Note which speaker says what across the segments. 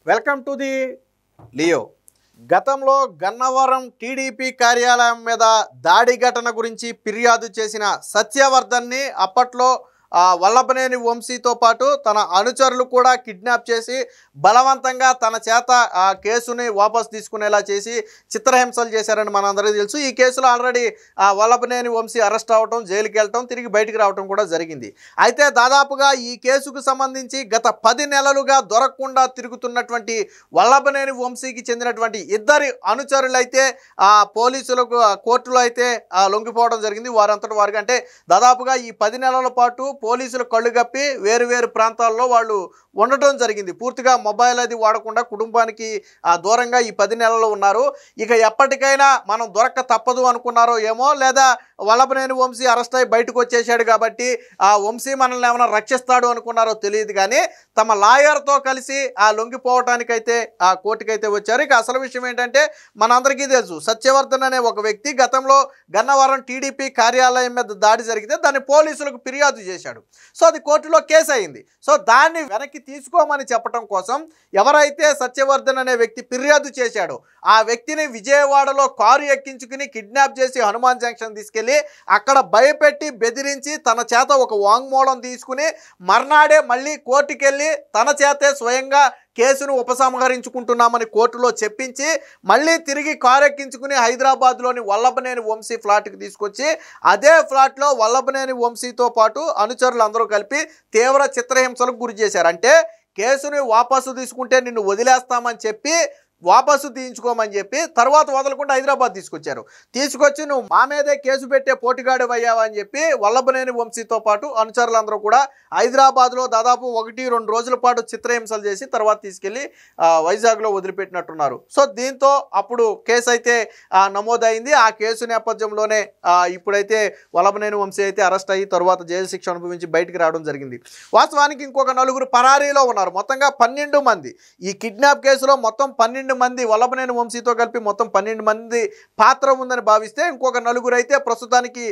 Speaker 1: Welcome to the Leo. గతంలో Gannavaram TDP కార్యాలయం మీద దాడి ఘటన గురించి ఫిర్యాదు చేసిన సత్యవర్ధన్ని అప్పట్లో వల్లభనేని వంశీతో పాటు తన అనుచరులు కూడా కిడ్నాప్ చేసి బలవంతంగా తన చేత ఆ కేసుని వాపస్ తీసుకునేలా చేసి చిత్రహింసలు చేశారని మనందరికీ తెలుసు. ఈ కేసులో ఆల్రెడీ వల్లభనేని వంశీ అరెస్ట్ అవ్వటం, జైలుకి వెళ్ళటం, తిరిగి బయటికి రావటం కూడా జరిగింది. అయితే దాదాపుగా ఈ కేసుకు సంబంధించి గత 10 నెలలుగా దొరకకుండా తిరుగుతున్నటువంటి వల్లభనేని వంశీకి చెందినటువంటి ఇద్దరి అనుచరులైతే పోలీసులకు కోర్టులో అయితే లొంగిపోవడం జరిగింది. వారంతటి వారికి అంటే దాదాపుగా ఈ 10 నెలల పాటు పోలీసులు కళ్ళు గప్పి వేరు ప్రాంతాల్లో వాళ్ళు ఉండటం జరిగింది. పూర్తిగా మొబైల్ అది వాడకుండా కుటుంబానికి దూరంగా ఈ 10 నెలలు ఉన్నారు. ఇక ఎప్పటికైనా మనం దొరక్క తప్పదు అనుకున్నారో ఏమో, లేదా వల్లభనేని వంశీ అరెస్ట్ అయ్యి బయటకు వచ్చేసాడు కాబట్టి ఆ వంశీ మనల్ని ఏమైనా రక్షిస్తాడు అనుకున్నారో తెలియదు. కానీ తమ లాయర్తో కలిసి లొంగిపోవటానికైతే ఆ కోర్టుకైతే వచ్చారు. ఇక అసలు విషయం ఏంటంటే మనందరికీ తెలుసు, సత్యవర్ధన్ అనే ఒక వ్యక్తి గతంలో గన్నవరం టీడీపీ కార్యాలయం మీద దాడి జరిగితే దాన్ని పోలీసులకు ఫిర్యాదు చేశాడు. సో అది కోర్టులో కేసు అయింది. సో దాన్ని వెనక్కి తీసుకోమని చెప్పడం కోసం ఎవరైతే సత్యవర్ధన్ అనే వ్యక్తి ఫిర్యాదు చేశాడో ఆ వ్యక్తిని విజయవాడలో కారు ఎక్కించుకుని కిడ్నాప్ చేసి హనుమాన్ జంక్షన్ తీసుకెళ్లి అక్కడ భయపెట్టి బెదిరించి తన చేత ఒక వాంగ్మూలం తీసుకుని మర్నాడే మళ్ళీ కోర్టుకెళ్ళి తన చేతే స్వయంగా కేసును ఉపసంహరించుకుంటున్నామని కోర్టులో చెప్పించి మళ్ళీ తిరిగి కారు ఎక్కించుకుని హైదరాబాద్లోని వల్లభనేని వంశీ ఫ్లాట్కి తీసుకొచ్చి అదే ఫ్లాట్లో వల్లభనేని వంశీతో పాటు అనుచరులందరూ కలిపి తీవ్ర చిత్రహింసలకు గురి చేశారు. అంటే కేసుని వాపసు తీసుకుంటే నిన్ను వదిలేస్తామని చెప్పి వాపసు తీయించుకోమని చెప్పి తర్వాత వదలకుండా హైదరాబాద్ తీసుకొచ్చి నువ్వు మా మీదే కేసు పెట్టే పోటీగాడు అయ్యావా అని చెప్పి వల్లభనేని వంశీతో పాటు అనుచరులందరూ కూడా హైదరాబాద్లో దాదాపు 1-2 రోజుల పాటు చిత్రహింసలు చేసి తర్వాత తీసుకెళ్లి వైజాగ్లో వదిలిపెట్టినట్టున్నారు. సో దీంతో అప్పుడు కేసు అయితే నమోదైంది. ఆ కేసు నేపథ్యంలోనే ఇప్పుడైతే వల్లభనేని వంశీ అయితే అరెస్ట్ అయ్యి తర్వాత జైలు శిక్ష అనుభవించి బయటికి రావడం జరిగింది. వాస్తవానికి ఇంకొక 4 పరారీలో ఉన్నారు. మొత్తంగా 12 మంది ఈ కిడ్నాప్ కేసులో మొత్తం 12 మంది వల్లభనేని వంశీతో కలిపి మొత్తం 12 మంది పాత్ర ఉందని భావిస్తే ఇంకొక 4 అయితే ప్రస్తుతానికి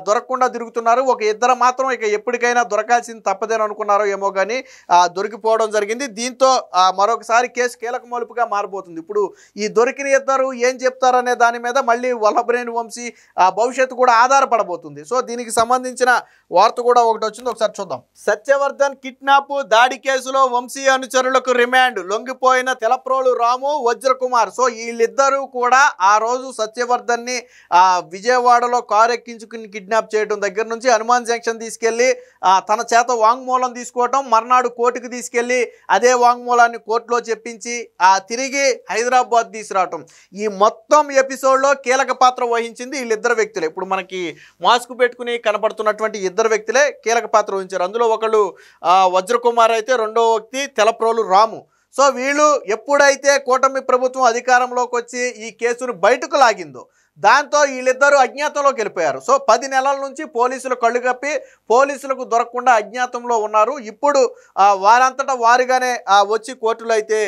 Speaker 1: దొరకకుండా తిరుగుతున్నారు. ఒక 2 మాత్రం ఇక ఎప్పటికైనా దొరకాల్సింది తప్పదేని అనుకున్నారో ఏమో కానీ దొరికిపోవడం జరిగింది. దీంతో మరొకసారి కేసు కీలక మలుపుగా మారబోతుంది. ఇప్పుడు ఈ దొరికిన 2 ఏం చెప్తారనే దాని మీద మళ్ళీ వల్లభనేని వంశీ భవిష్యత్తు కూడా ఆధారపడబోతుంది. సో దీనికి సంబంధించిన వార్త కూడా ఒకటి వచ్చింది, ఒకసారి చూద్దాం. సత్యవర్ధన్ కిడ్నాప్ దాడి కేసులో వంశీ అనుచరులకు రిమాండ్, లొంగిపోయిన తెలప్రోలు రాము, వజ్రకుమార్. సో వీళ్ళిద్దరూ కూడా ఆ రోజు సత్యవర్ధన్ని విజయవాడలో కారు ఎక్కించుకుని కిడ్నాప్ చేయడం దగ్గర నుంచి హనుమాన్ జంక్షన్ తీసుకెళ్లి తన చేత వాంగ్మూలం తీసుకోవటం, మర్నాడు కోర్టుకు తీసుకెళ్లి అదే వాంగ్మూలాన్ని కోర్టులో చెప్పించి తిరిగి హైదరాబాద్ తీసుకురావటం, ఈ మొత్తం ఎపిసోడ్లో కీలక పాత్ర వహించింది వీళ్ళిద్దరు వ్యక్తులే. ఇప్పుడు మనకి మాస్క్ పెట్టుకుని కనపడుతున్నటువంటి 2 వ్యక్తులే కీలక పాత్ర వహించారు. అందులో ఒకళ్ళు వజ్రకుమార్ అయితే రెండో వ్యక్తి తెలప్రోలు రాము. సో వీళ్ళు ఎప్పుడైతే కూటమి ప్రభుత్వం అధికారంలోకి వచ్చి ఈ కేసును బయటకు లాగిందో దాంతో వీళ్ళిద్దరూ అజ్ఞాతంలోకి వెళ్ళిపోయారు. సో 10 నెలల నుంచి పోలీసులు కళ్ళు కప్పి పోలీసులకు దొరకకుండా అజ్ఞాతంలో ఉన్నారు. ఇప్పుడు వారంతటా వారిగానే వచ్చి కోర్టులో అయితే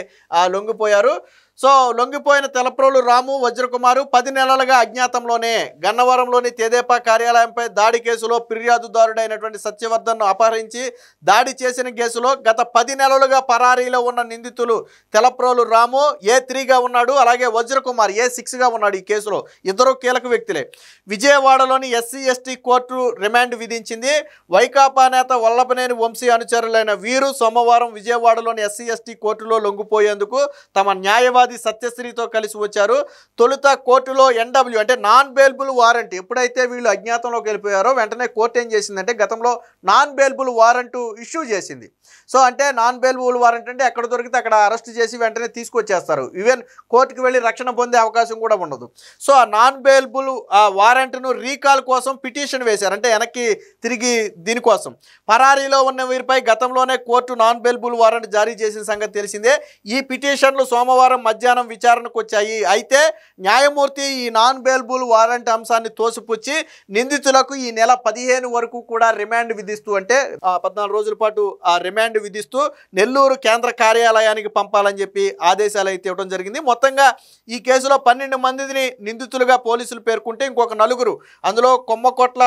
Speaker 1: లొంగిపోయారు. సో లొంగిపోయిన తెలప్రోలు రాము, వజ్రకుమారు 10 నెలలుగా అజ్ఞాతంలోనే గన్నవరంలోని తెదేపా కార్యాలయంపై దాడి కేసులో ఫిర్యాదుదారుడైనటువంటి సత్యవర్ధన్ను అపహరించి దాడి చేసిన కేసులో గత 10 నెలలుగా పరారీలో ఉన్న నిందితులు తెలప్రోలు రాము A3గా ఉన్నాడు, అలాగే వజ్రకుమార్ A6గా ఉన్నాడు. ఈ కేసులో ఇద్దరు కీలక వ్యక్తులే. విజయవాడలోని SC/ST కోర్టు రిమాండ్ విధించింది. వైకాపా నేత వల్లభనేని వంశీ అనుచరులైన వీరు సోమవారం విజయవాడలోని SC/ST కోర్టులో లొంగిపోయేందుకు తమ న్యాయవాది సత్యశ్రీతో కలిసి వచ్చారు. తొలుత కోర్టులో NW అంటే నాన్ బెయిలబుల్ వారెంట్, ఎప్పుడైతే వీళ్ళు అజ్ఞాతంలోకి వెళ్ళిపోయారో వెంటనే కోర్టు ఏం చేసిందంటే గతంలో నాన్ బెయిలబుల్ వారెంట్ ఇష్యూ చేసింది. సో అంటే నాన్ బెయిలబుల్ వారెంట్ అంటే ఎక్కడ దొరికితే అక్కడ అరెస్ట్ చేసి వెంటనే తీసుకొచ్చేస్తారు. ఈవెన్ కోర్టుకు వెళ్ళి రక్షణ పొందే అవకాశం కూడా ఉండదు. సో ఆ నాన్ బెయిలబుల్ వారెంట్ను రీకాల్ కోసం పిటిషన్ వేశారు. అంటే వెనక్కి తిరిగి దీనికోసం పరారీలో ఉన్న వీరిపై గతంలోనే కోర్టు నాన్ బెయిలబుల్ వారెంట్ జారీ చేసిన సంగతి తెలిసిందే. ఈ పిటిషన్లు సోమవారం మధ్యాహ్నం విచారణకు వచ్చాయి. అయితే న్యాయమూర్తి ఈ నాన్ బెయిలబుల్ వారెంట్ అంశాన్ని తోసిపుచ్చి నిందితులకు ఈ నెల 15 వరకు కూడా రిమాండ్ విధిస్తూ, అంటే 14 రోజుల పాటు రిమాండ్ విధిస్తూ నెల్లూరు కేంద్ర కార్యాలయానికి పంపాలని చెప్పి ఆదేశాలు అయితే ఇవ్వడం జరిగింది. మొత్తంగా ఈ కేసులో 12 మందిని నిందితులుగా పోలీసులు పేర్కొంటే ఇంకొక 4, అందులో కొమ్మకోట్ల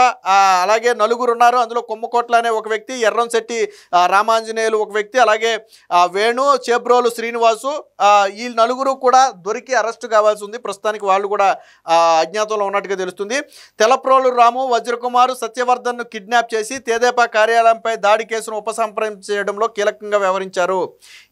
Speaker 1: అలాగే 4 ఉన్నారు. అందులో కొమ్మకోట్ల అనే ఒక వ్యక్తి, ఎర్రంశెట్టి రామాంజనేయులు ఒక వ్యక్తి, అలాగే వేణు, చేబ్రోలు శ్రీనివాసు, ఈ 4 కూడా దొరికి అరెస్టు కావాల్సి ఉంది. ప్రస్తుతానికి వాళ్ళు కూడా అజ్ఞాతంలో ఉన్నట్టుగా తెలుస్తుంది. తెలప్రోలు రాము, వజ్రకుమారు, సత్యవర్ధన్ను కిడ్నాప్ చేసి తెదేపా కార్యాలయంపై దాడి కేసును ఉపసంహరించడంలో కీలకంగా వ్యవహరించారు.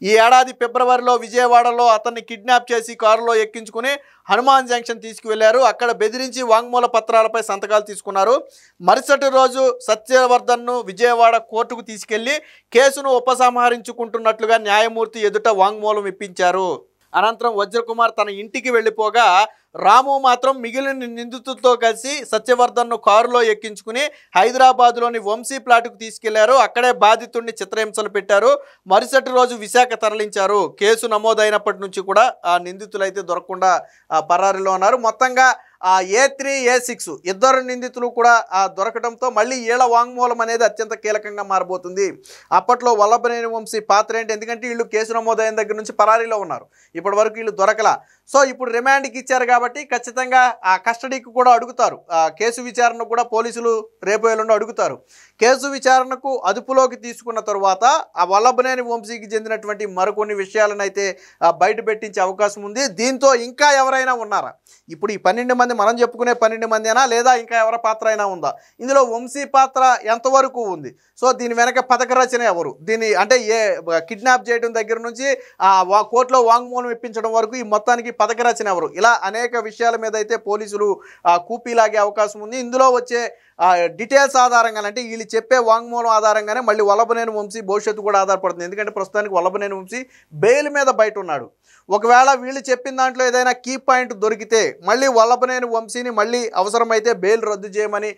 Speaker 1: ఈ ఏడాది ఫిబ్రవరిలో విజయవాడలో అతన్ని కిడ్నాప్ చేసి కారులో ఎక్కించుకుని హనుమాన్ జంక్షన్ తీసుకువెళ్లారు. అక్కడ బెదిరించి వాంగ్మూల పత్రాలపై సంతకాలు తీసుకున్నారు. మరుసటి రోజు సత్యవర్ధన్ను విజయవాడ కోర్టుకు తీసుకెళ్లి కేసును ఉపసంహరించుకుంటున్నట్లుగా న్యాయమూర్తి ఎదుట వాంగ్మూలం ఇప్పించారు. అనంతరం వజ్రకుమార్ తన ఇంటికి వెళ్ళిపోగా రాము మాత్రం మిగిలిన నిందితులతో కలిసి సత్యవర్ధన్ను కారులో ఎక్కించుకుని హైదరాబాద్లోని వంశీ ప్లాటుకు తీసుకెళ్లారు. అక్కడే బాధితుడిని చిత్రహింసలు పెట్టారు. మరుసటి రోజు విశాఖ తరలించారు. కేసు నమోదైనప్పటి నుంచి కూడా ఆ నిందితులైతే దొరకకుండా పరారీలో ఉన్నారు. మొత్తంగా A3, A6 ఇద్దరు నిందితులు కూడా దొరకడంతో మళ్ళీ ఈళ్ళ వాంగ్మూలం అనేది అత్యంత కీలకంగా మారబోతుంది. అప్పట్లో వల్లభనేని వంశీ పాత్ర ఏంటి, ఎందుకంటే వీళ్ళు కేసు నమోదైన దగ్గర నుంచి పరారీలో ఉన్నారు. ఇప్పటి వరకు వీళ్ళు దొరకలా. సో ఇప్పుడు రిమాండ్కి ఇచ్చారు కాబట్టి ఖచ్చితంగా ఆ కస్టడీకి కూడా అడుగుతారు. కేసు విచారణకు కూడా పోలీసులు రేపు ఎల్లుండి అడుగుతారు. కేసు విచారణకు అదుపులోకి తీసుకున్న తరువాత ఆ వల్లభనేని వంశీకి చెందినటువంటి మరికొన్ని విషయాలను అయితే బయట పెట్టించే అవకాశం ఉంది. దీంతో ఇంకా ఎవరైనా ఉన్నారా, ఇప్పుడు ఈ 12 మంది మనం చెప్పుకునే 12 మందేనా, లేదా ఇంకా ఎవరి పాత్ర అయినా ఉందా, ఇందులో వంశీ పాత్ర ఎంతవరకు ఉంది, సో దీని వెనక పథక రచన ఎవరు, దీన్ని అంటే కిడ్నాప్ చేయడం దగ్గర నుంచి కోర్టులో వాంగ్మూలం ఇప్పించడం వరకు ఈ మొత్తానికి పథక రచన ఎవరు, ఇలా అనేక విషయాల మీద అయితే పోలీసులు కూపీలాగే అవకాశం ఉంది. ఇందులో వచ్చే డీటెయిల్స్ ఆధారంగా, అంటే వీళ్ళు చెప్పే వాంగ్మూలం ఆధారంగానే మళ్ళీ వల్లభనేని వంశీ భవిష్యత్తు కూడా ఆధారపడుతుంది. ఎందుకంటే ప్రస్తుతానికి వల్లభనేని వంశీ బెయిల్ మీద బయట ఉన్నాడు. ఒకవేళ వీళ్ళు చెప్పిన దాంట్లో ఏదైనా కీ పాయింట్ దొరికితే మళ్ళీ వల్లభనేని వంశీని మళ్ళీ అవసరమైతే బెయిల్ రద్దు చేయమని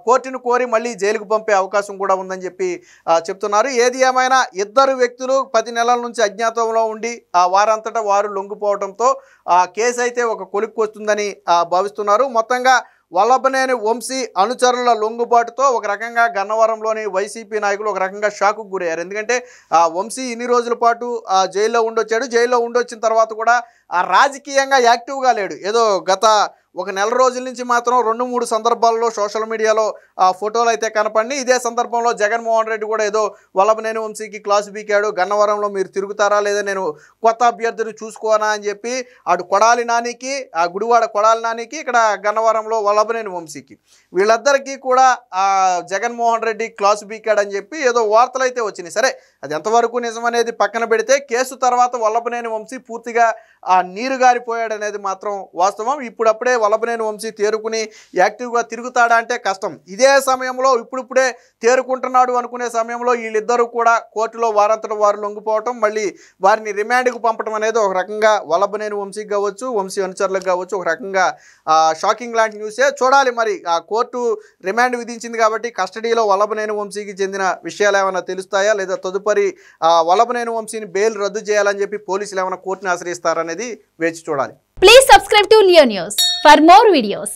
Speaker 1: కోర్టును కోరి మళ్ళీ జైలుకు పంపే అవకాశం కూడా ఉందని చెప్పి చెప్తున్నారు. ఏది ఏమైనా ఇద్దరు వ్యక్తులు 10 నెలల నుంచి అజ్ఞాతంలో ఉండి వారంతటా వారు లొంగిపోవడంతో కేసు అయితే ఒక కొలిక్కి వస్తుందని భావిస్తున్నారు. మొత్తంగా వల్లభనేని వంశీ అనుచరుల లొంగుబాటుతో ఒక రకంగా గన్నవరంలోని వైసీపీ నాయకులు ఒక రకంగా షాకుకు గురయ్యారు. ఎందుకంటే వంశీ ఇన్ని రోజుల పాటు జైల్లో ఉండొచ్చాడు. జైల్లో ఉండొచ్చిన తర్వాత కూడా రాజకీయంగా యాక్టివ్గా లేడు. ఏదో గత ఒక నెల రోజుల నుంచి మాత్రం 2-3 సందర్భాల్లో సోషల్ మీడియాలో ఫోటోలు అయితే కనపడి, ఇదే సందర్భంలో జగన్మోహన్ రెడ్డి కూడా ఏదో వల్లభనేని వంశీకి క్లాసు బీకాడు, గన్నవరంలో మీరు తిరుగుతారా లేదా, నేను కొత్త అభ్యర్థిని చూసుకోనా అని చెప్పి అటు కొడాలి నానికి, గుడివాడ కొడాలి నానికి, ఇక్కడ గన్నవరంలో వల్లభనేని వంశీకి, వీళ్ళిద్దరికీ కూడా జగన్మోహన్ రెడ్డి క్లాసు బీకాడని చెప్పి ఏదో వార్తలు అయితే వచ్చినాయి. సరే, అది ఎంతవరకు నిజమనేది పక్కన పెడితే కేసు తర్వాత వల్లభనేని వంశీ పూర్తిగా నీరు గారిపోయాడు అనేది మాత్రం వాస్తవం. ఇప్పుడప్పుడే వల్లభనేని వంశీ తేరుకుని యాక్టివ్గా తిరుగుతాడా అంటే కష్టం. ఇదే సమయంలో ఇప్పుడిప్పుడే తేరుకుంటున్నాడు అనుకునే సమయంలో వీళ్ళిద్దరూ కూడా కోర్టులో వారంతట వారు లొంగిపోవటం, మళ్ళీ వారిని రిమాండ్కు పంపడం అనేది ఒక రకంగా వల్లభనేని వంశీకి కావచ్చు, వంశీ అనుచరులకు కావచ్చు ఒక రకంగా షాకింగ్ లాంటి న్యూసే. చూడాలి మరి కోర్టు రిమాండ్ విధించింది కాబట్టి కస్టడీలో వల్లభనేని వంశీకి చెందిన విషయాలు ఏమైనా తెలుస్తాయా, లేదా తదుపరి వల్లభనేని వంశీని బెయిల్ రద్దు చేయాలని చెప్పి పోలీసులు ఏమైనా కోర్టుని ఆశ్రయిస్తారనేది వేచి చూడాలి.
Speaker 2: Please subscribe to Leo News for more videos.